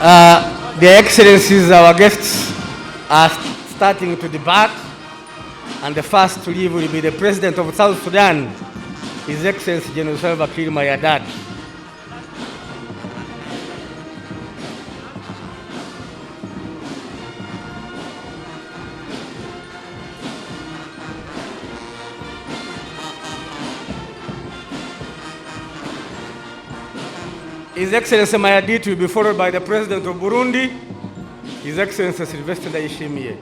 Their Excellencies, our guests, are starting to depart, and the first to leave will be the President of South Sudan, His Excellency General Salva Mayardit. His Excellency Mayardit will be followed by the President of Burundi, His Excellency Ndayishimiye.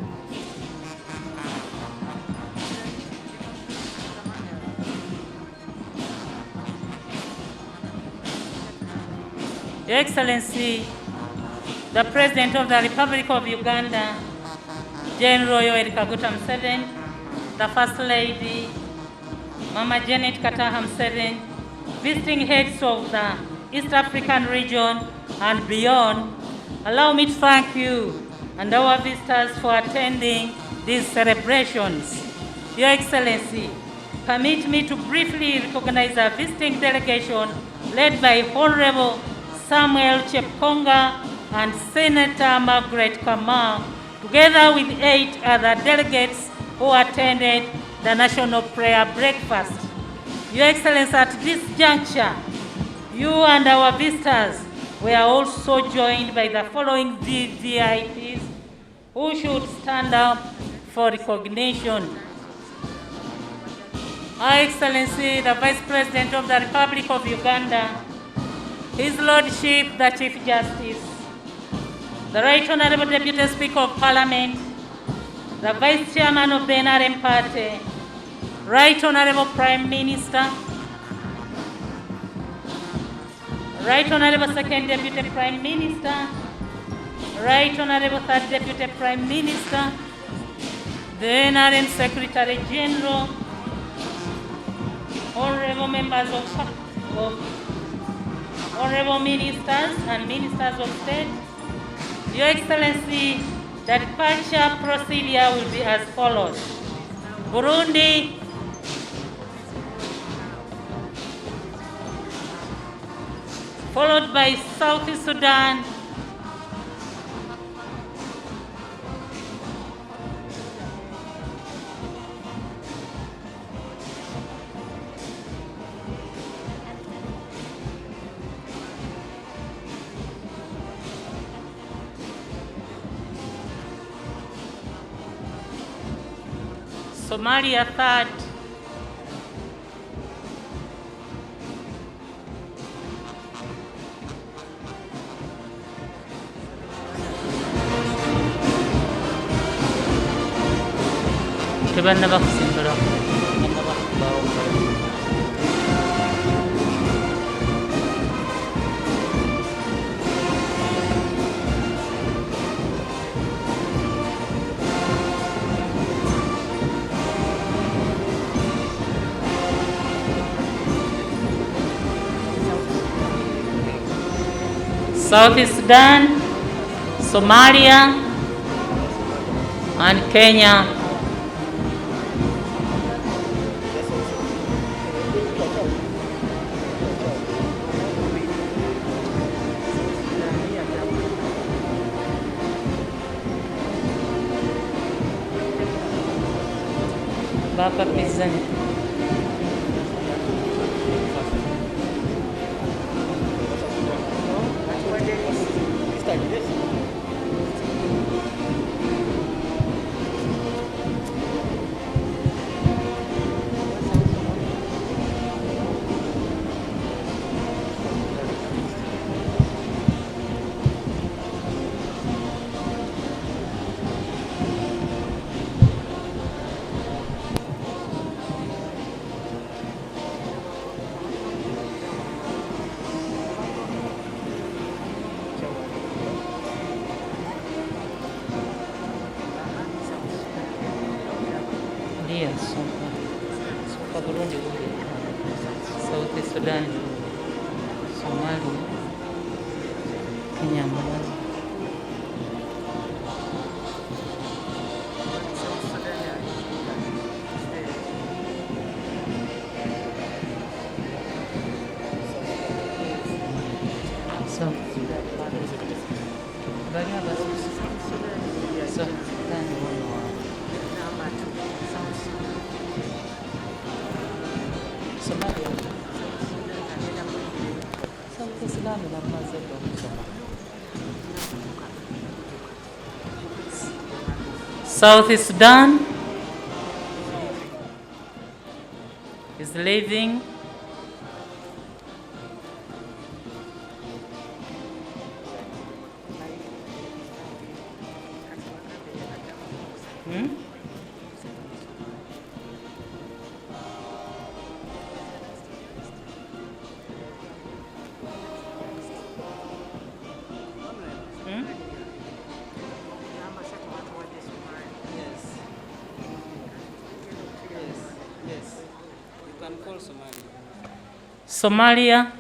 Your Excellency, the President of the Republic of Uganda, General Yoweri Kaguta Museveni, the First Lady, Mama Janet Kataha Museveni, visiting heads of the East African region and beyond, allow me to thank you and our visitors for attending these celebrations. Your Excellency, permit me to briefly recognize a visiting delegation led by Honorable Samuel Chepkonga and Senator Margaret Kamau, together with 8 other delegates who attended the National Prayer Breakfast. Your Excellency, at this juncture, you and our visitors were also joined by the following VIPs who should stand up for recognition. Her Excellency, the Vice President of the Republic of Uganda, His Lordship, the Chief Justice, the Right Honorable Deputy Speaker of Parliament, the Vice Chairman of the NRM Party, Right Honorable Prime Minister, Right Honorable Second Deputy Prime Minister, Right Honorable Third Deputy Prime Minister, the NRM Secretary General, Honorable members of Honorable Ministers and Ministers of State. Your Excellency, the departure procedure will be as follows. Burundi, followed by South Sudan, Somalia third, Kibanna bakusimbula South Sudan, Somalia, and Kenya. Baba present. Burundi, South Sudan, Somalia, Kenya, Malawi. So South Sudan is leaving. Somalia.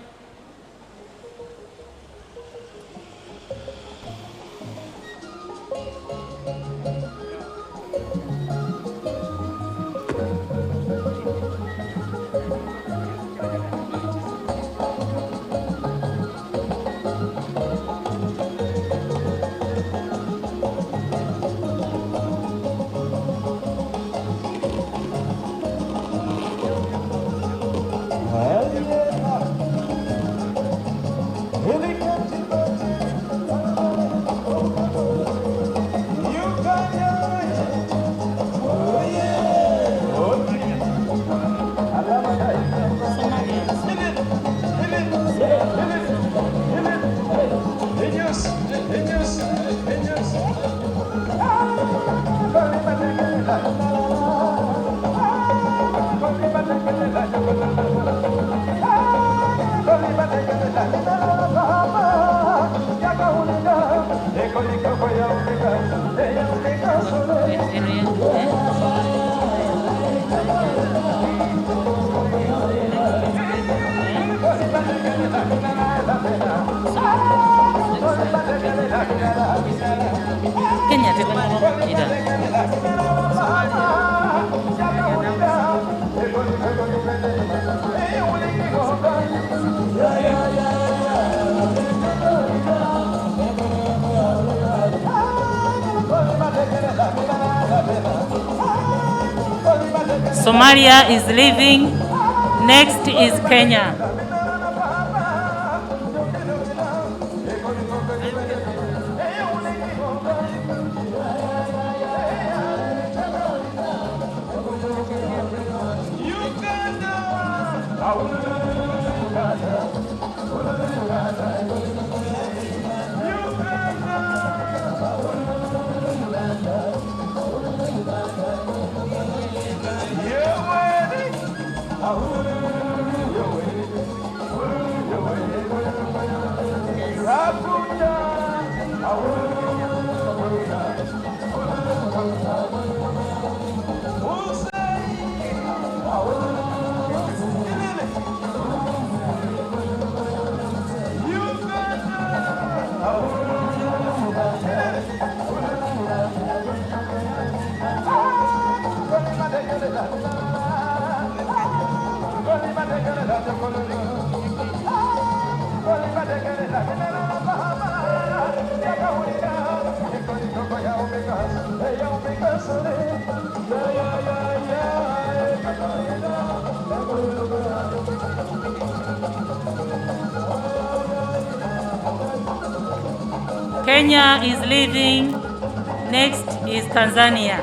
Somalia is leaving. Next is Kenya. Kenya is leaving. Next is Tanzania.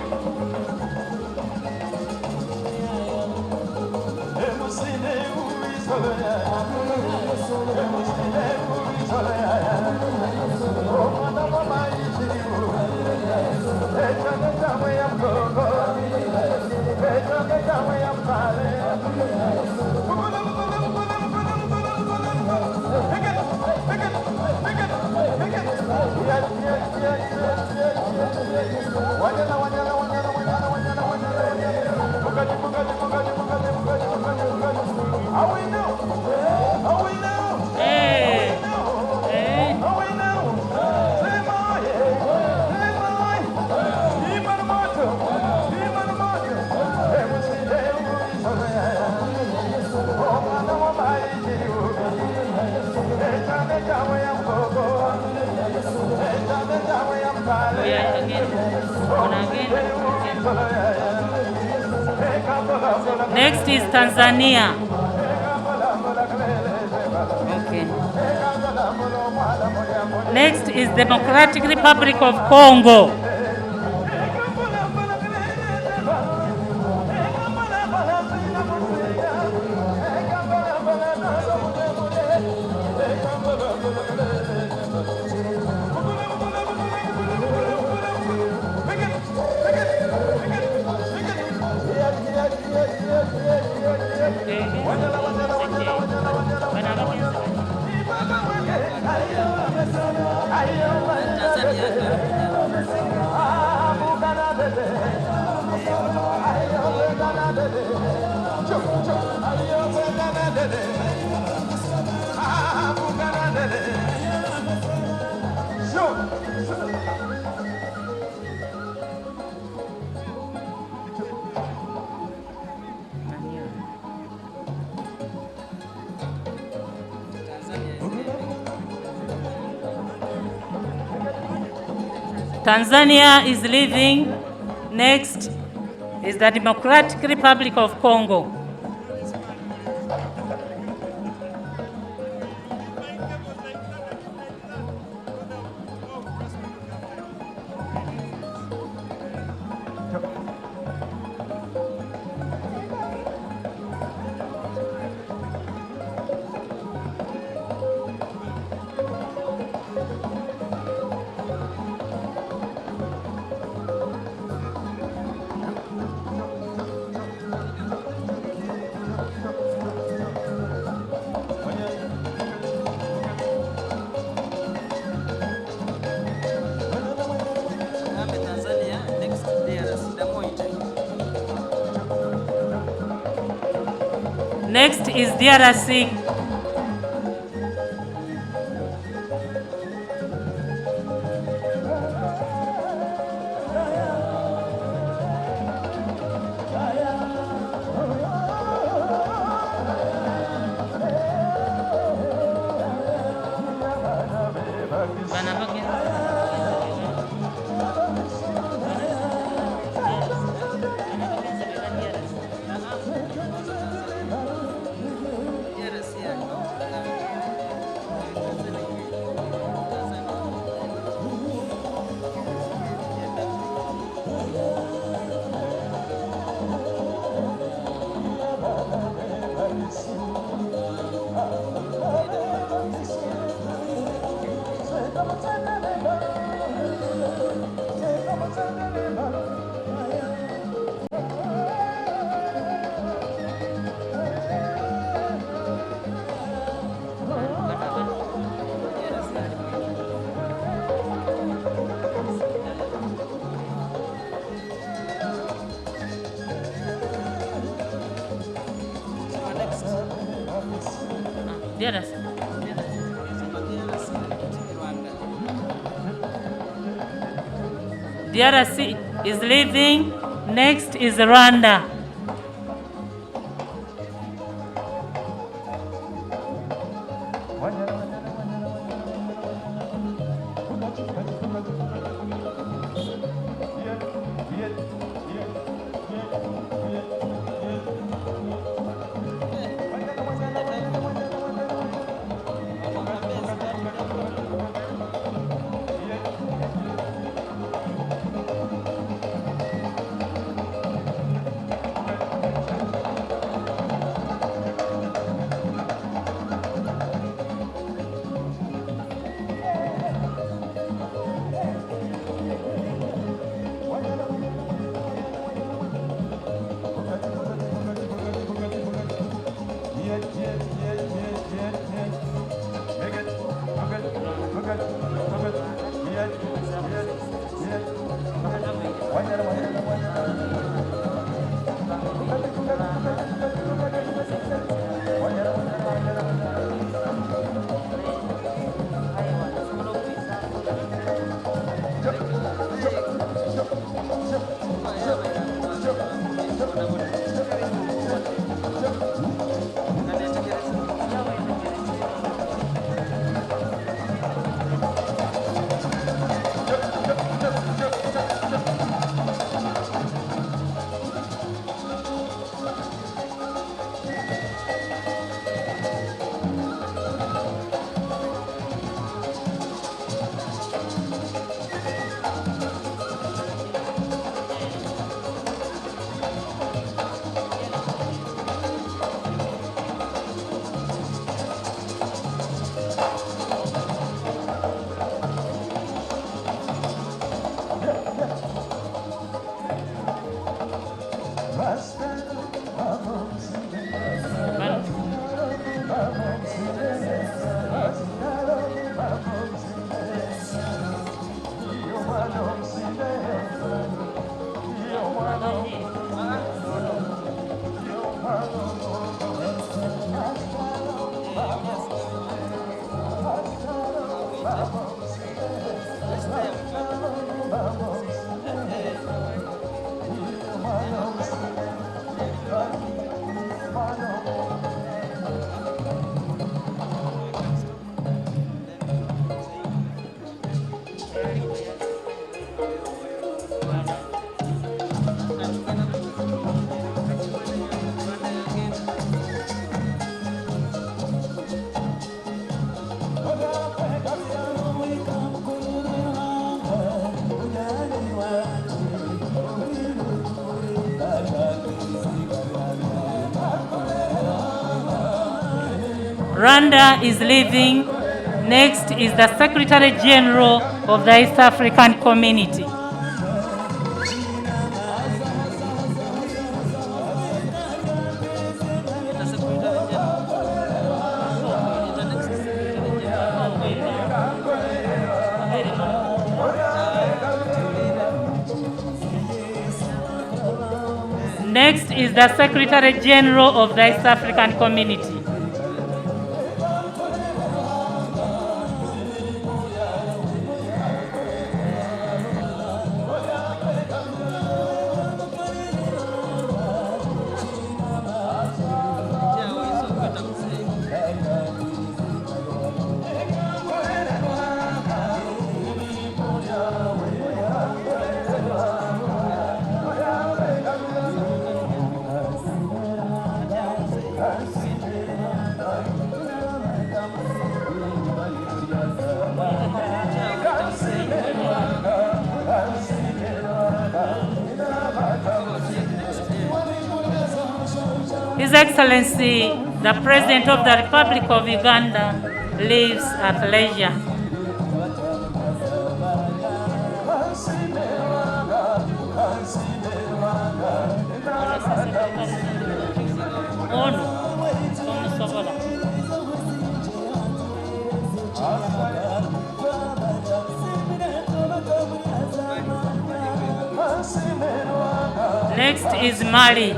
Next is Tanzania. Okay. Next is Democratic Republic of Congo. Tanzania is leaving. Next is the Democratic Republic of Congo. Next is DRC. DRC is leaving. Next is Rwanda. Rwanda is leaving. Next is the Secretary General of the East African Community. Next is the Secretary General of the East African Community. His Excellency, the President of the Republic of Uganda, lives at leisure. Next is Mali.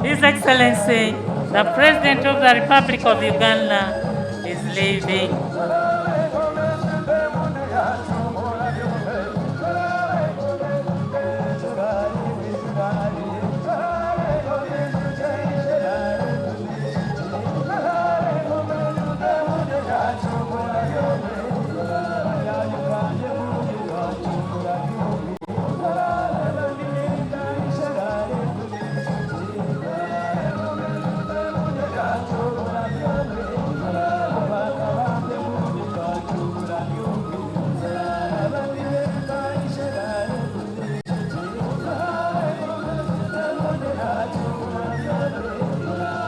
His Excellency, the President of the Republic of Uganda is leaving.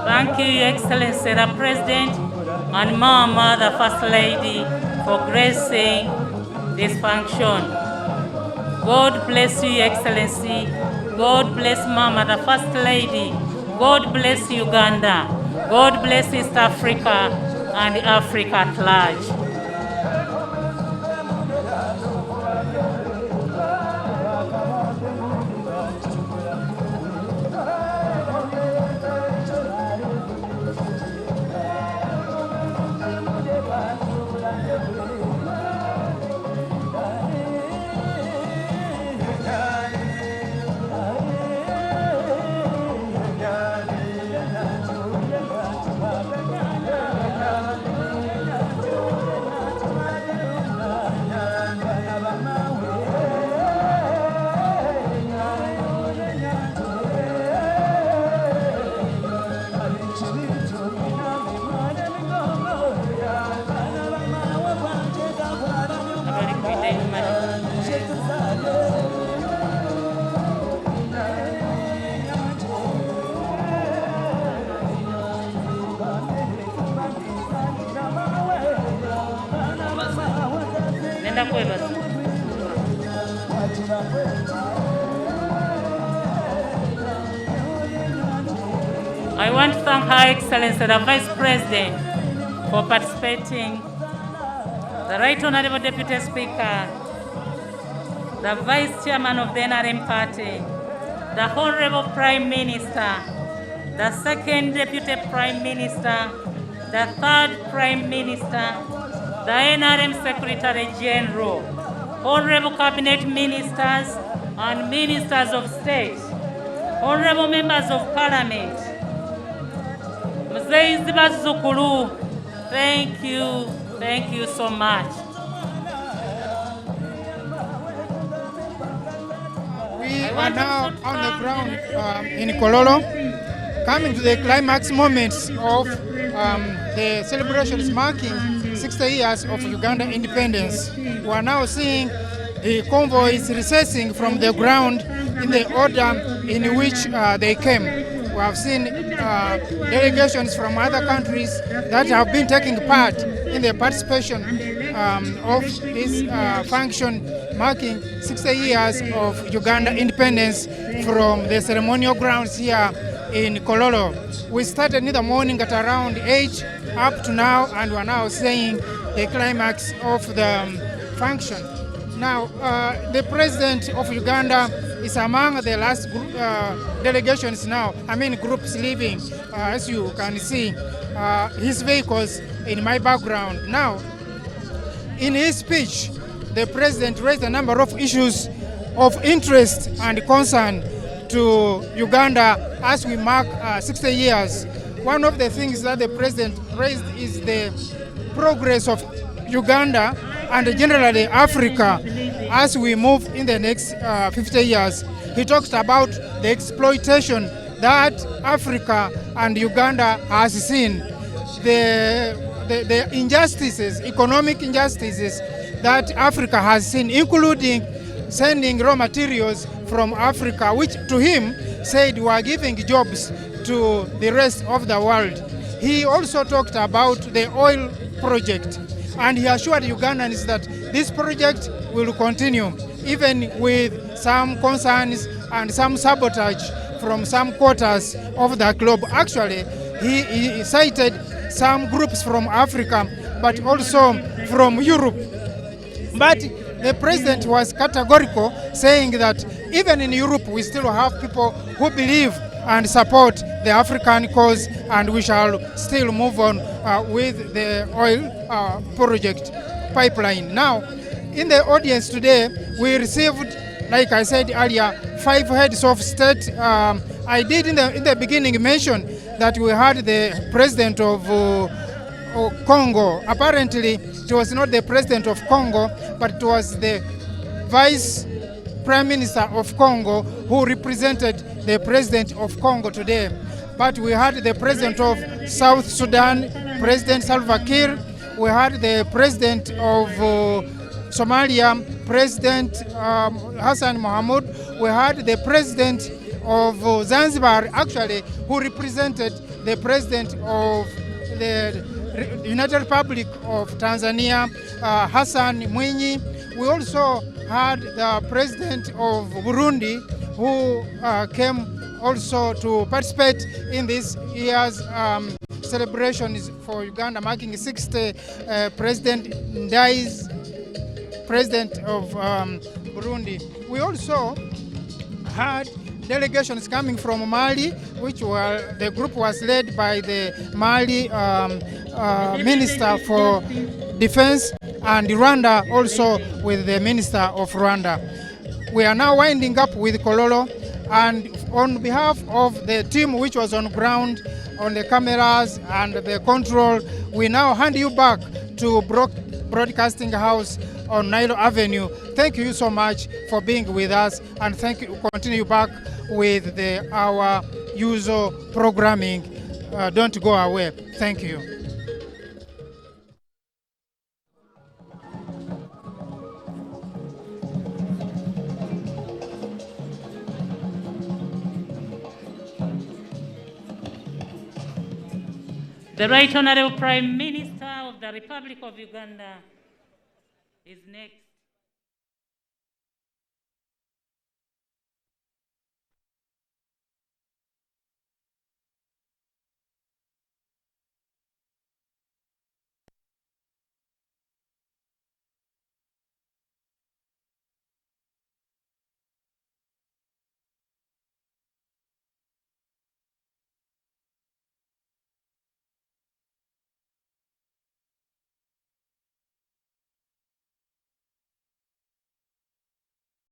Thank you, Your Excellency, the President, and Mama, the First Lady, for gracing this function. God bless you, Your Excellency. God bless Mama, the First Lady. God bless Uganda. God bless East Africa and Africa at large. I want to thank Her Excellency the Vice President for participating, the Right Honorable Deputy Speaker, the Vice Chairman of the NRM Party, the Honorable Prime Minister, the Second Deputy Prime Minister, the Third Prime Minister, the NRM Secretary General, Honorable Cabinet Ministers and Ministers of State, Honorable Members of Parliament, Mzee Zukulu, thank you so much. We are now on the ground in Kololo, coming to the climax moments of the celebrations marking 60 years of Uganda independence. We are now seeing the convoys recessing from the ground in the order in which they came. We have seen delegations from other countries that have been taking part in the participation of this function marking 60 years of Uganda independence from the ceremonial grounds here in Kololo. We started in the morning at around 8 up to now, and we are now seeing the climax of the function. Now, the President of Uganda is among the last delegations now, groups leaving, as you can see, his vehicles in my background. Now, in his speech, the President raised a number of issues of interest and concern to Uganda as we mark 60 years. One of the things that the President raised is the progress of Uganda and generally Africa as we move in the next 50 years. He talked about the exploitation that Africa and Uganda has seen, the injustices, economic injustices that Africa has seen, including sending raw materials from Africa, which to him said were giving jobs to the rest of the world. He also talked about the oil project, and he assured Ugandans that this project will continue, even with some concerns and some sabotage from some quarters of the globe. Actually, he cited some groups from Africa, but also from Europe. But the President was categorical, saying that even in Europe we still have people who believe and support the African cause, and we shall still move on with the oil project pipeline. Now, in the audience today, we received, like I said earlier, 5 heads of state. I did in the beginning mention that we had the President of Congo. Apparently, it was not the President of Congo, but it was the Vice Prime Minister of Congo who represented the President of Congo today. But we had the President of South Sudan, President Salva Kiir. We had the President of Somalia, President Hassan Mohamud. We had the President of Zanzibar, actually, who represented the President of the United Republic of Tanzania, Hassan Mwinyi. We also had the President of Burundi, who came also to participate in this year's celebrations for Uganda, marking 60 President Ndayishimiye, President of Burundi. We also had delegations coming from Mali, which were, the group was led by the Mali Minister for Defense, and Rwanda also with the Minister of Rwanda. We are now winding up with Kololo, and on behalf of the team which was on ground, on the cameras and the control, we now hand you back to Broadcasting House on Nilo Avenue. Thank you so much for being with us, and thank you. Continue back with our usual programming. Don't go away. Thank you. The Right Honorable Prime Minister of the Republic of Uganda is next.